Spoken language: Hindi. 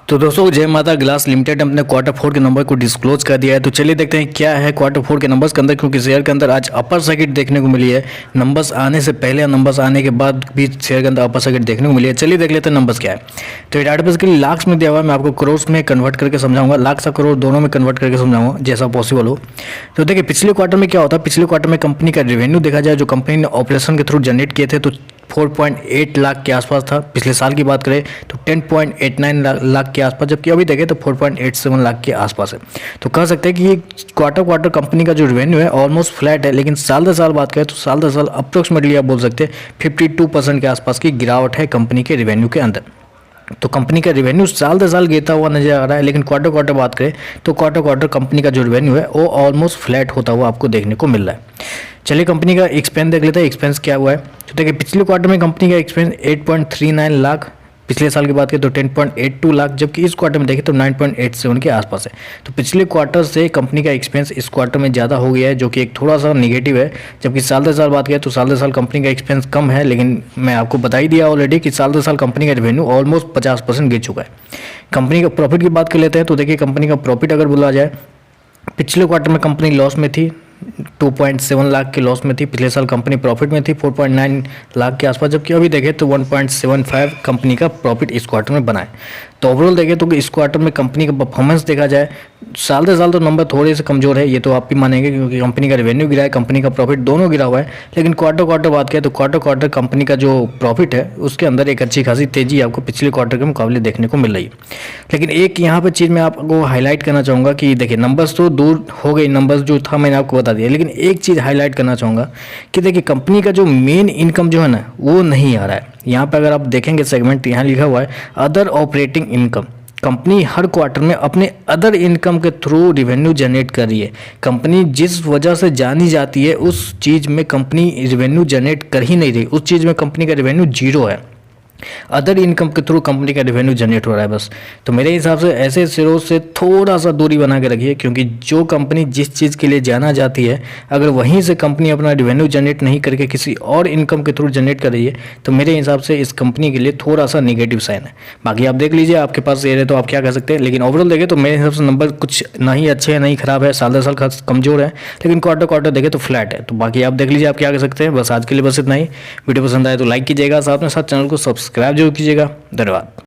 तो दोस्तों जय माता ग्लास लिमिटेड ने अपने क्वार्टर फोर के नंबर को डिस्क्लोज कर दिया है। तो चलिए देखते हैं क्या है क्वार्टर फोर के नंबर्स के अंदर, क्योंकि शेयर के अंदर आज अपर सर्किट देखने को मिली है। नंबर्स आने से पहले या नंबर्स आने के बाद भी शेयर के अंदर अपर सर्किट देखने को मिली है। चलिए देख लेते हैं नंबर्स क्या है। तो डाटा बेसिकली लाख्स में दिया हुआ है, मैं आपको करोड़ में कन्वर्ट करके समझाऊंगा, लाख और करोड़ दोनों में कन्वर्ट करके समझाऊंगा जैसा पॉसिबल हो। तो देखिए पिछले क्वार्टर में क्या होता है, पिछले क्वार्टर में कंपनी का रेवेन्यू देखा जाए जो कंपनी ने ऑपरेशन के थ्रू जनरेट किए थे तो 4.8 लाख के आसपास था। पिछले साल की बात करें तो 10.89 लाख के आसपास, जबकि अभी देखें तो 4.87 लाख के आसपास है। तो कह सकते हैं कि ये क्वार्टर कंपनी का जो रेवेन्यू है ऑलमोस्ट फ्लैट है, लेकिन साल दर साल बात करें तो साल दर साल अप्रोक्सीमेटली आप बोल सकते हैं 52% के आसपास की गिरावट है कंपनी के रेवेन्यू के अंदर। तो कंपनी का रेवेन्यू साल दर साल गिरता हुआ नजर आ रहा है, लेकिन क्वार्टर बात करें तो क्वार्टर कंपनी का जो रेवेन्यू है वो ऑलमोस्ट फ्लैट होता हुआ आपको देखने को मिल रहा है। चलिए कंपनी का एक्सपेंस देख लेते हैं, एक्सपेंस क्या हुआ है। तो देखिए पिछले क्वार्टर में कंपनी का एक्सपेंस 8.39 लाख, पिछले साल की बात करें तो 10.82 लाख, जबकि इस क्वार्टर में देखें तो 9.87 के आसपास है। तो पिछले क्वार्टर से कंपनी का एक्सपेंस इस क्वार्टर में ज़्यादा हो गया है, जो कि एक थोड़ा सा निगेटिव है। जबकि साल दर साल बात करें तो साल दर साल कंपनी का एक्सपेंस कम है, लेकिन मैं आपको बता ही दिया ऑलरेडी कि साल दर साल कंपनी का रेवेन्यू ऑलमोस्ट 50% गिर चुका है। कंपनी का प्रॉफिट की बात कर लेते हैं। तो देखिए कंपनी का प्रॉफिट अगर बोला जाए, पिछले क्वार्टर में कंपनी लॉस में थी, 2.7 लाख के लॉस में थी। पिछले साल कंपनी प्रॉफिट में थी 4.9 लाख के आसपास, जबकि अभी देखें तो 1.75 कंपनी का प्रॉफिट इस क्वार्टर में बना है। तो ओवरऑल देखें तो इस क्वार्टर में कंपनी का परफॉर्मेंस देखा जाए साल दर साल तो नंबर थोड़े से कमजोर है, ये तो आप भी मानेंगे, क्योंकि कंपनी का रेवेन्यू गिरा है, कंपनी का प्रॉफिट दोनों गिरा हुआ है। लेकिन क्वार्टर बात करें तो क्वार्टर कंपनी का जो प्रॉफिट है उसके अंदर एक अच्छी खासी तेजी आपको पिछले क्वार्टर के मुकाबले देखने को मिल रही है। लेकिन एक यहाँ पर चीज़ मैं आपको हाईलाइट करना चाहूँगा कि देखिए नंबर्स तो दूर हो गई, नंबर्स जो था मैंने आपको बता दिया, लेकिन एक चीज़ हाईलाइट करना चाहूँगा कि देखिए कंपनी का जो मेन इनकम जो है ना वो नहीं आ रहा है। यहाँ पर अगर आप देखेंगे सेगमेंट यहाँ लिखा हुआ है अदर ऑपरेटिंग इनकम। कंपनी हर क्वार्टर में अपने अदर इनकम के थ्रू रेवेन्यू जनरेट कर रही है। कंपनी जिस वजह से जानी जाती है उस चीज़ में कंपनी रेवेन्यू जनरेट कर ही नहीं रही, उस चीज़ में कंपनी का रेवेन्यू जीरो है। अदर इनकम के थ्रू कंपनी का रेवेन्यू जनरेट हो रहा है बस। तो मेरे हिसाब से ऐसे शेयरों से थोड़ा सा दूरी बना के रखिए, क्योंकि जो कंपनी जिस चीज़ के लिए जाना जाती है अगर वहीं से कंपनी अपना रेवेन्यू जनरेट नहीं करके किसी और इनकम के थ्रू जनरेट कर रही है तो मेरे हिसाब से इस कंपनी के लिए थोड़ा सा निगेटिव साइन है। बाकी आप देख लीजिए, आपके पास शेयर है तो आप क्या कर सकते हैं, लेकिन ओवरऑल देखें तो मेरे हिसाब से नंबर कुछ ना ही अच्छे हैं ना ही खराब है, साल दर साल कमजोर है, लेकिन क्वार्टर देखें तो फ्लैट है। तो बाकी आप देख लीजिए आप क्या कर सकते हैं। बस आज के लिए बस इतना ही। वीडियो पसंद आए तो लाइक कीजिएगा, साथ में साथ चैनल को सब्सक्राइब जरूर कीजिएगा। धन्यवाद।